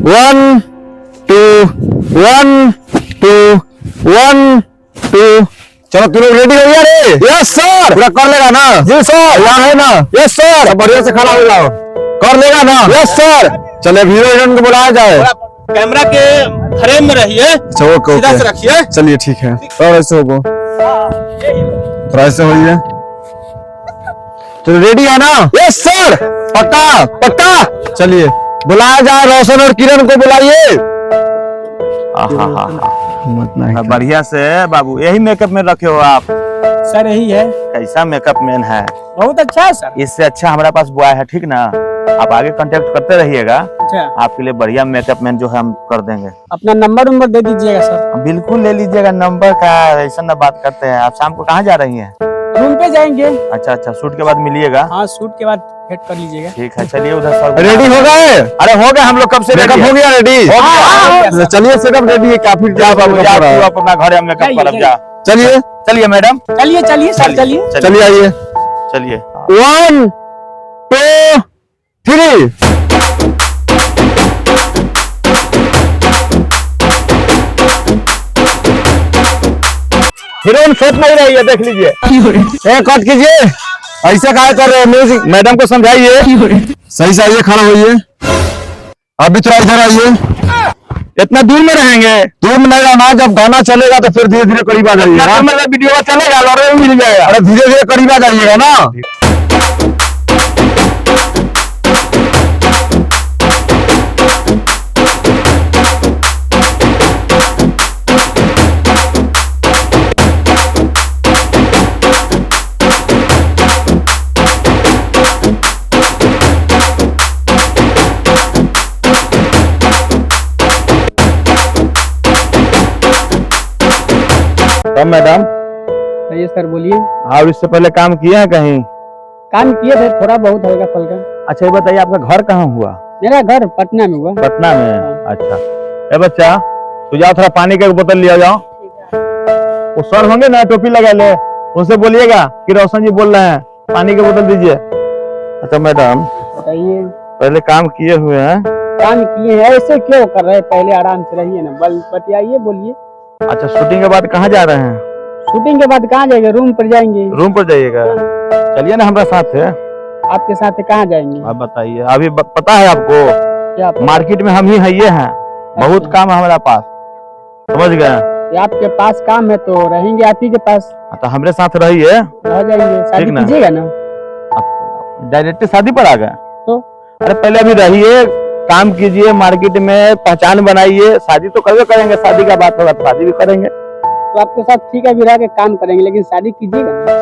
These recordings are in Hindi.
1 2 1 2 1 2। चलो तुम लोग रेडी हो गया रे? Yes sir. पूरा कर लेगा ना? जी सर। यहाँ है ना? Yes sir. बढ़िया से खड़ा हो जाओ। कर लेगा ना? Yes sir. चले हीरो हीरोइन को बुलाया जाए। कैमरा के फ्रेम में रहिए। ओके सीधा से रखिए। चलिए ठीक है। और ऐसे होगो, थोड़ा ऐसे होइए। तो रेडी है ना? Yes sir. पक्का पक्का। चलिए बुलाया जाए, रोशन और किरण को बुलाइए। बढ़िया से बाबू, यही मेकअप मैन रखे हो आप? सर यही है। कैसा मेकअप मैन है? बहुत अच्छा है सर। इससे अच्छा हमारे पास बॉय है, ठीक ना? आप आगे कांटेक्ट करते रहिएगा। अच्छा, आपके लिए बढ़िया मेकअप मैन जो है हम कर देंगे। अपना नंबर दे दीजिएगा सर। बिल्कुल ले लीजिएगा नंबर का, ऐसा ना बात करते हैं। आप शाम को कहाँ जा रही हैं? रूम पे जाएंगे। अच्छा अच्छा, शूट के बाद मिलिएगा। हाँ, शूट के बाद भेंट कर लीजिएगा। ठीक है, चलिए उधर सर। रेडी हो गए? अरे हो गए, हम लोग कब से मेकअप हो गया रेडी? चलिए सेटअप रेडी है, काफी जा बाबू, जा तू अपना घर में मेकअप करब जा। चलिए चलिए मैडम, चलिए चलिए सर, चलिए चलिए आइए। चलिए 1 2 3। हीरोइन सेट नहीं रही है, देख लीजिए। कट कीजिए, ऐसे काहे कर रहे हैं? म्यूजिक मैडम को समझाइए। सही से आइए, खड़ा होइए। अभी थोड़ा इधर आइए। इतना दूर में रहेंगे? दूर में नहीं रहना, जब गाना चलेगा तो फिर धीरे धीरे करीब आ जाइएगा। मतलब वीडियो चलेगा, लड़े में मिल जाएगा। अरे धीरे धीरे करीब आ जाइएगा ना। मैडम ये सर बोलिए। आप इससे पहले काम किए हैं कहीं? काम किए थे, थोड़ा बहुत हल्का फुल्का। अच्छा ये बताइए, आपका घर कहाँ हुआ? मेरा घर पटना में हुआ। पटना में? अच्छा। ए बच्चा, तू जाओ थोड़ा पानी का एक बोतल लिया जाओ। वो सर होंगे ना, टोपी लगा ले, उनसे बोलिएगा कि रोशन जी बोल रहे हैं, पानी की बोतल दीजिए। अच्छा मैडम बताइए। पहले काम किए हुए हैं? काम किए हैं, ऐसे क्यों कर रहे हैं? पहले आराम से रहिए ना, बतियाइए, बोलिए। अच्छा, शूटिंग के बाद कहाँ जा रहे हैं? शूटिंग के बाद कहाँ जाएंगे? रूम पर जाएंगे। रूम पर जाइएगा? चलिए ना हमारे साथ है। आपके साथ कहाँ जाएंगे? आप बताइए। अभी पता है आपको, क्या मार्केट में हम ही है, ये हैं, बहुत काम है हमारे पास, समझ गए? आपके पास काम है तो रहेंगे आप ही के पास। तो हमारे साथ रहिए, रह जाएंगे। शादी कीजिएगा ना? डायरेक्ट शादी पर आ गए तो? अरे पहले अभी रहिए, काम कीजिए, मार्केट में पहचान बनाइए, शादी तो करवे करेंगे, शादी का बात होगा तो शादी भी करेंगे। तो आपके साथ ठीक है, अभी रह के काम करेंगे, लेकिन शादी कीजिएगा ना?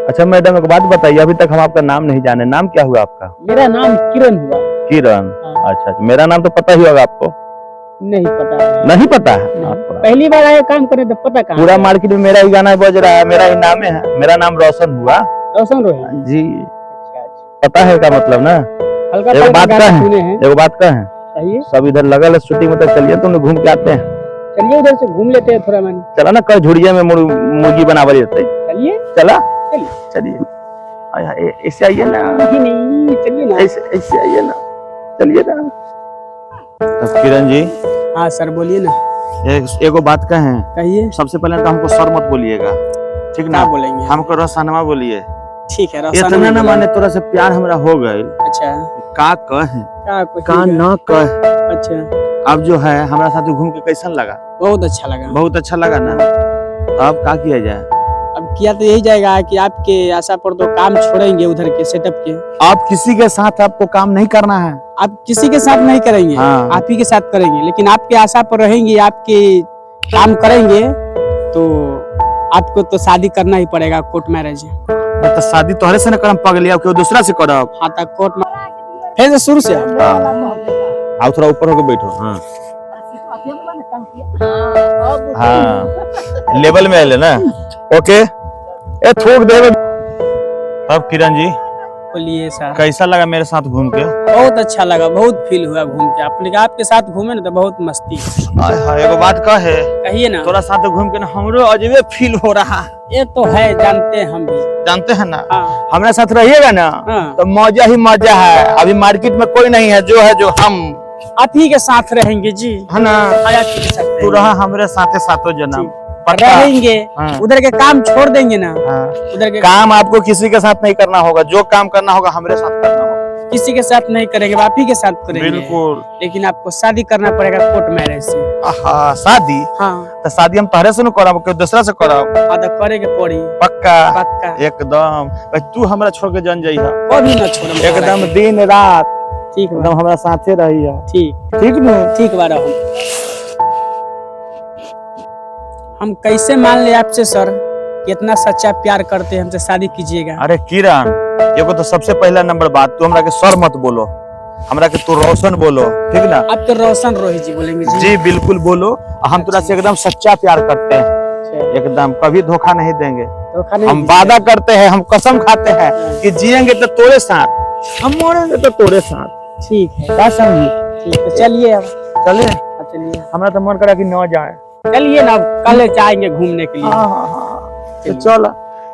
अच्छा मैडम एक बात बताइए, अभी तक हम आपका नाम नहीं जाने, नाम क्या हुआ आपका? मेरा नाम किरण हुआ। किरण? हाँ। अच्छा, मेरा नाम तो पता ही होगा आपको? नहीं पता है। नहीं पता है? पहली बार आए काम करे तो पता कहाँ? पूरा मार्केट में मेरा ही गाना बज रहा है, मेरा ही नाम है, मेरा नाम रोशन हुआ। रोशन रोहन जी। अच्छा, पता है का मतलब ना? हल्का एगो बात का है, एगो बात का है, चाहिए। सब इधर लगल है शूटिंग में, तो चलिए तुम घूम के आते हैं। चलिए उधर से घूम लेते हैं थोड़ा मन। चला ना, कल झुड़िया में मुर्गी बनावा लेते। चलिए चला चलिए चलिए। ऐसे आइए ना। नहीं, चलिए ना। ऐसे आइए ना, चलिए ना। तो किरण जी। हाँ सर बोलिए ना। एगो बात कहें? कहिए। सबसे पहले तो हमको सर मत बोलिएगा, ठीक ना? बोलेंगे? हमको रोशनमा बोलिए। ठीक है। इतना ना माने, तोरा से प्यार हमरा हो गए। अच्छा, का कहे का ना कहे। अच्छा, अब जो है हमारा साथ घूम के कैसन लगा? बहुत अच्छा लगा। बहुत अच्छा लगा ना? तो अब क्या किया जाए? अब किया तो यही जाएगा कि आपके आशा पर तो काम छोड़ेंगे उधर के सेटअप के। आप किसी के साथ आपको काम नहीं करना है? आप किसी के साथ नहीं करेंगे। हाँ। आप ही के साथ करेंगे, लेकिन आपके आशा पर रहेंगे, आपके काम करेंगे तो आपको तो शादी करना ही पड़ेगा, कोर्ट मैरिज। तो शादी तोहरे से न करम पगली, अब कोई दूसरा से करब? हाँ तक कोर्ट में फिर से शुरू से। आओ थोड़ा ऊपर होकर बैठो। हाँ हाँ, लेवल में है ना? ओके, ए थूक दे। अब किरण जी बोलिए सर। कैसा लगा मेरे साथ घूम के? बहुत अच्छा लगा, बहुत फील हुआ घूम के। अपने आपके साथ घूमे ना तो बहुत मस्ती। एगो बात कहे? कहिए ना। तोरा साथ घूम के ना हमरो अजबे फील हो रहा। ये तो है, जानते हैं हम भी। जानते हैं ना? हाँ। हमारे साथ रहिएगा ना हाँ। तो मजा ही मजा है। अभी मार्केट में कोई नहीं है, जो है जो हम आप ही के साथ रहेंगे जी। है ना? आप ही के साथ तू रहेंगे। रहा हमरे साथे सातों जन्म। पक्का? रहेंगे। हाँ। उधर के काम छोड़ देंगे ना। हाँ। उधर के काम आपको किसी के साथ नहीं करना होगा, जो काम करना होगा हमरे साथ करना होगा। किसी के साथ नहीं करेंगे, आप ही के साथ करेंगे। बिल्कुल। लेकिन आपको शादी करना पड़ेगा कोर्ट मैरिज से। आहा, शादी? हाँ। तो शादी हम तहरे से न कराबो, कोई दूसरा से कराब। आधा करेंगे पड़ी। पक्का? पक्का। एकदम। भाई तू हमरा छोड़ के जन जाइहा। कभी ना छोड़। एकदम दिन रात ठीक एकदम हमरा साथे रहिया। ठीक ठीक न? ठीक बारा हम कैसे मान ले आपसे सर कि इतना सच्चा प्यार करते हैं, हमसे शादी कीजिएगा। अरे किरण, एगो तो सबसे पहला नंबर बात, तू हमरा के सर मत बोलो, हमरा के तू रोशन बोलो, ठीक ना? आप तो रोशन रोहित जी बोलेंगे जी। जी बिल्कुल बोलो। हम तुरा से एकदम सच्चा प्यार करते हैं, एकदम कभी धोखा नहीं देंगे। धोखा नहीं हम दीजिएगा। वादा करते हैं, हम कसम खाते हैं कि जिएंगे तो तोरे साथ, हम मरेंगे तो तोरे साथ। ठीक है। क्या समझी? ठीक है, चलिए अब। चले? चलिए हमरा तो मन करा कि न जाए। चलिए ना, कल जाएंगे घूमने के लिए। तो चल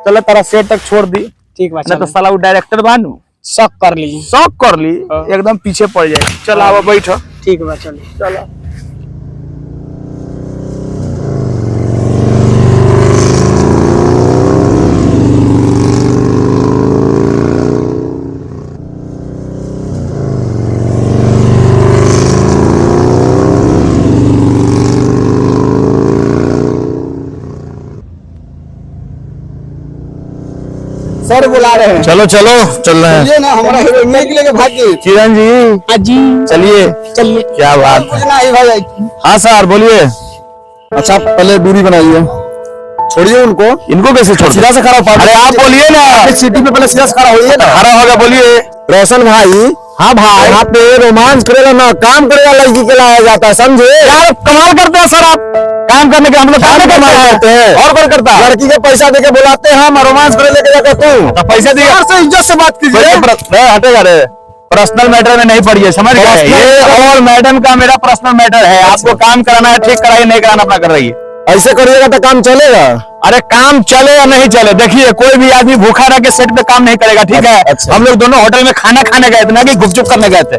चल, तारा सेट तक छोड़ दी, ठीक बात। ना तो साला वो डायरेक्टर बानू शक कर लीजिए। शौक कर ली, हाँ। एकदम पीछे पड़ जाए। चल आवा बैठो। ठीक बात, चलिए। चलो। सर बुला रहे हैं। चलो चलो, चल रहे हैं। ये ना हमारा हीरोइन के लेके भागी। किरण जी हाँ जी, चलिए। चलिए। क्या बात है। पूछना ही भाई। हाँ सर बोलिए। अच्छा पहले दूरी बनाइए, छोड़िए उनको। इनको कैसे छोड़? सीधा से खड़ा हो। अरे आप बोलिए ना। सिटी पे पहले सीधा से खड़ा होइए ना। खड़ा होगा बोलिए। रोशन भाई। हाँ भाई। यहाँ पे रोमांस करेगा ना, काम करेगा लड़की के लाया जाता है, समझे? यार कमाल करते हैं सर आप, काम करने के हम लोग काम करते हैं। और कौन करता है? लड़की के पैसा देके बुलाते हैं हम, रोमांस करे लेके जाते तू। तो पैसे दिए से इज्जत से बात कीजिए। हटेगा रे, पर्सनल मैटर में नहीं पड़िए, समझ गए? ये और मैडम का मेरा पर्सनल मैटर है। आपको काम कराना है, ठीक कराइए, नहीं कराना अपना कर रही है। ऐसे करिएगा तो काम चलेगा। अरे काम चले या नहीं चले, देखिए कोई भी आदमी भूखा रह के सेट पे काम नहीं करेगा, ठीक है? अच्छा। हम लोग दोनों होटल में खाना खाने गए थे ना कि गुपचुप करने गए थे।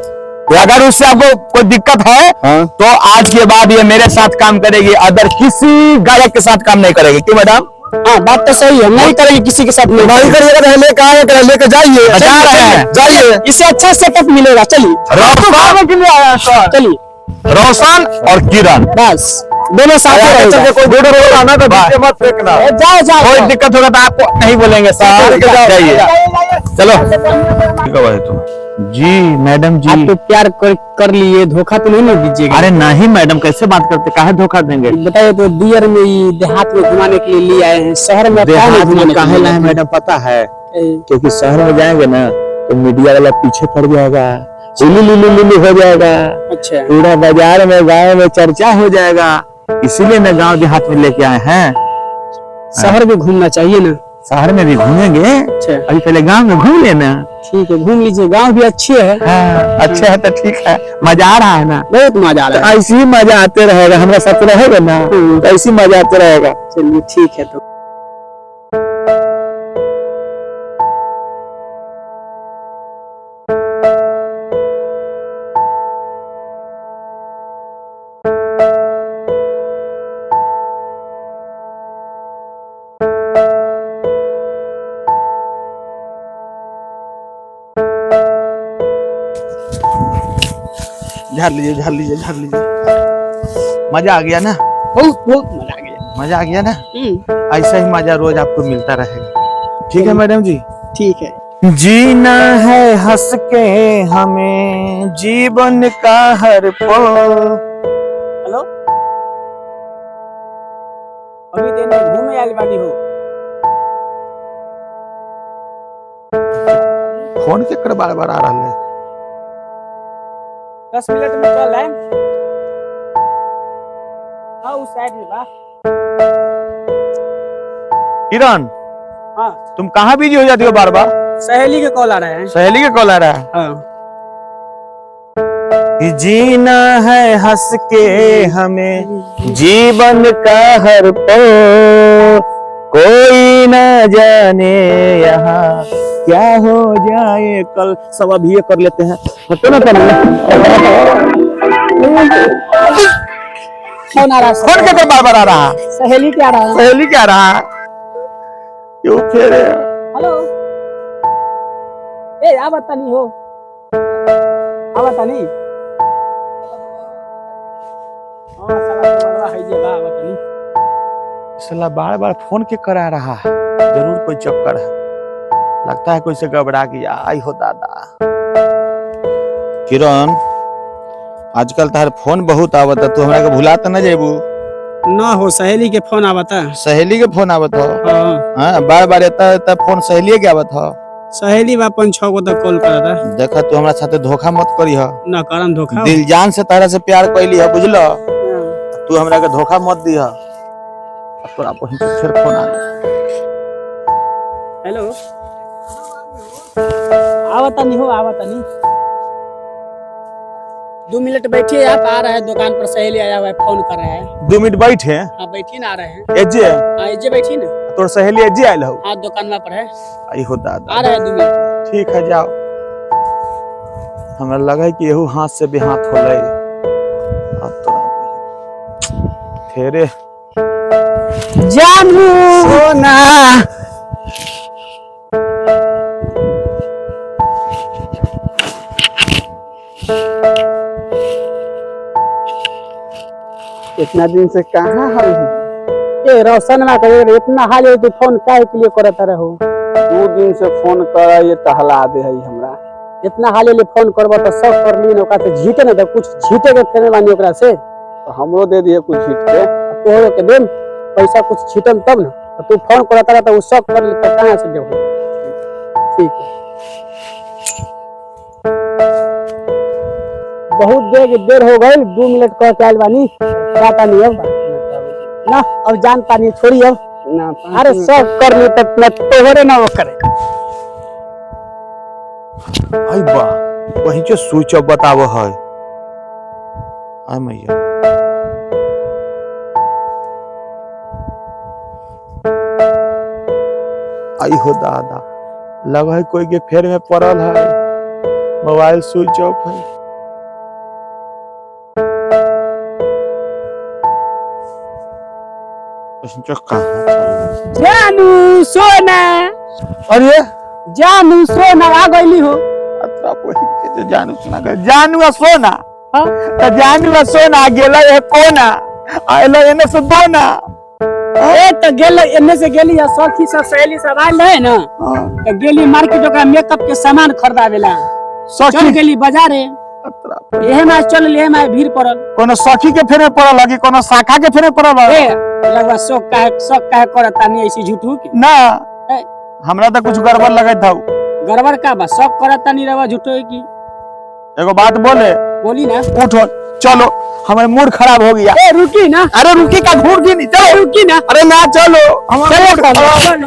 तो अगर उससे आपको कोई दिक्कत है हाँ। तो आज के बाद ये मेरे साथ काम करेगी, अदर किसी गायक के साथ काम नहीं करेगी। क्यों मैडम? हाँ बात तो सही है, नहीं करेंगे किसी के साथ। नहीं करिएगा तो लेके आए, लेके जाइए। जा रहे हैं। जाइए। इससे अच्छा सेटअप मिलेगा। चलिए रोशन के लिए आया सर। चलिए, रोशन और किरण बस दोनों साथ रहेगा। कोई गुड रोल आना तो बीच में मत फेंकना। जाओ जाओ। कोई दिक्कत होगा तो आपको नहीं बोलेंगे सर। जाइए चलो। ठीक है भाई तुम जी। मैडम आप जी तो प्यार कर लिए, धोखा तो नहीं दीजिएगा। अरे नहीं मैडम, कैसे बात करते, काहे धोखा देंगे? बताइए तो, दियर में ही देहात में घुमाने के लिए ले आए हैं, शहर में देहात में काहे लाए में मैडम पता है? क्योंकि शहर में जाएंगे ना तो मीडिया वाला पीछे पड़ जाएगा, लिली हो जाएगा, अच्छा पूरा बाजार में गाँव में चर्चा हो जाएगा। इसीलिए मैं गांव देहात में लेके आए हैं। शहर में घूमना चाहिए ना। शहर में भी घूमेंगे, अच्छा अभी पहले गांव में घूम लेना। ठीक है, घूम लीजिए, गांव भी अच्छे है। हाँ, अच्छा है तो ठीक है, मजा आ रहा है ना? बहुत मजा आ रहा है। ऐसे ही मजा आते रहेगा, हमारा साथ रहेगा ना तो ऐसे ही मजा आते रहेगा। चलिए ठीक है। तो झाड़ लीजिए झाड़ लीजिए झाड़ लीजिए। मजा आ गया ना? बहुत बहुत मजा आ गया। मजा आ गया ना? ऐसा ही मजा रोज आपको मिलता रहेगा, ठीक है मैडम जी? ठीक है। जीना है हंस के हमें जीवन का हर पल। हेलो, अभी देने घूमे आयल बानी हो। फोन के कर बार बार आ रहा है। 10 मिनट में चल आए। हाँ उस साइड में बा। किरण हाँ, तुम कहाँ बिजी हो जाती हो बार बार? सहेली के कॉल आ रहे हैं। सहेली के कॉल आ रहा है। हाँ। कि जीना है हंस के हमें जीवन का हर पल, कोई ना जाने यहाँ क्या हो जाए कल। सब अभी ये कर लेते हैं, हटो ना फोन आ रहा है, फोन के बार बार आ रहा, सहेली क्या रहा है? सहेली क्या रहा, क्यों फेरे? हेलो, ए आ बता नहीं हो, आ बता नहीं। हाँ साला तो बड़वा है जे बा बता नहीं। साला बार बार फोन के करा रहा है, जरूर कोई चक्कर है, लगता है कोई से गड़बड़ा गया। आई हो दादा। किरण, आजकल तार फोन बहुत आवत है, तू हमरा के भुला त न जेबू? ना हो, सहेली के फोन आवता। सहेली के फोन आवत हो? हाँ हां, बार बार एता फोन सहेली के आवत हो? सहेली बा 5-6 गो तक कॉल करता। देखा तू हमरा साथे धोखा मत करी ह, ना करन धोखा। दिल जान से तारा से प्यार कैली है, बुझलो? तू हमरा के धोखा मत दी ह। तोरा बहिन से फिर फोन आ गया। हेलो, आवता नहीं हो, आवता नहीं। 2 मिनट बैठिए, आप आ रहे हैं दुकान पर, सहेली आया हुआ है, फोन कर रहा है। 2 मिनट बैठे? हाँ बैठिए ना, आ रहे हैं। एजे? हाँ एजे बैठिए ना। तोर सहेली एजे आइल हो? हाँ दुकान में पर है। आई हो दादा। आ रहे हैं 2 मिनट। ठीक है, जाओ। हमरा लगा है कि यहू हाथ से भी हाथ होले। अब तोरा फेरे जानू सोना। इतना दिन से कहाँ है ये रोशन ना करे, इतना हाल है, तू फोन काहे के लिए करता रहो? 2 दिन से फोन कर ये टहला दे है हमरा। इतना हाल ले फोन करबो तो सब कर ली, ओकरा से झीटे ना, तो कुछ झीटे के फेरे बानी ओकरा से। तो हमरो दे दिए कुछ हिट के। तोहरो के देम पैसा, कुछ छीटम तब ना। तो तू फोन करता रहा तो उ सब कर ले, तो कहां से देबो? ठीक है, बहुत देर हो गई, 2 मिनट कह के आइल बानी, जाता नहीं अब ना, अब जानता नहीं, छोड़ी अब ना। अरे सब कर ली तब ना, तोहरे ना वो करे। आई बा वही जो स्विच ऑफ बताव है। आई मैया, आई हो दादा, लग है कोई के फेर में पड़ल है, मोबाइल स्विच ऑफ है। जानू सोना, अरे जानू सोना आ गईली हो। अतरा वही के जो जानू सोना कर, जानू आ सोना। हाँ? त जानू आ सोना गेला है कोना, आइला एने से दोना। ए तो गेल एने से गेली या सखी सब सहेली सब आइल है ना, तो गेली मार्केट ओकरा मेकअप के सामान खरीदावेला। चल गेली बाजारे, एहे में चल ले में भीड़ पड़ल। कोनो सखी के फेरे पड़ल लगी, कोनो शाखा के फेरे पड़ल ए लगवा शौक काहे करता नहीं ऐसी झूठू के ना। ए, हमरा तो कुछ गड़बड़ लगत था। गड़बड़ का बा, शौक करता नहीं रवा झूठो की। एगो बात बोले, बोली ना। उठो चलो, हमारे मूड खराब हो गया। ए रुकी ना। अरे रुकी का घूर दी नहीं, चलो रुकी ना। अरे ना चलो, हमारा मूड खराब। चलो।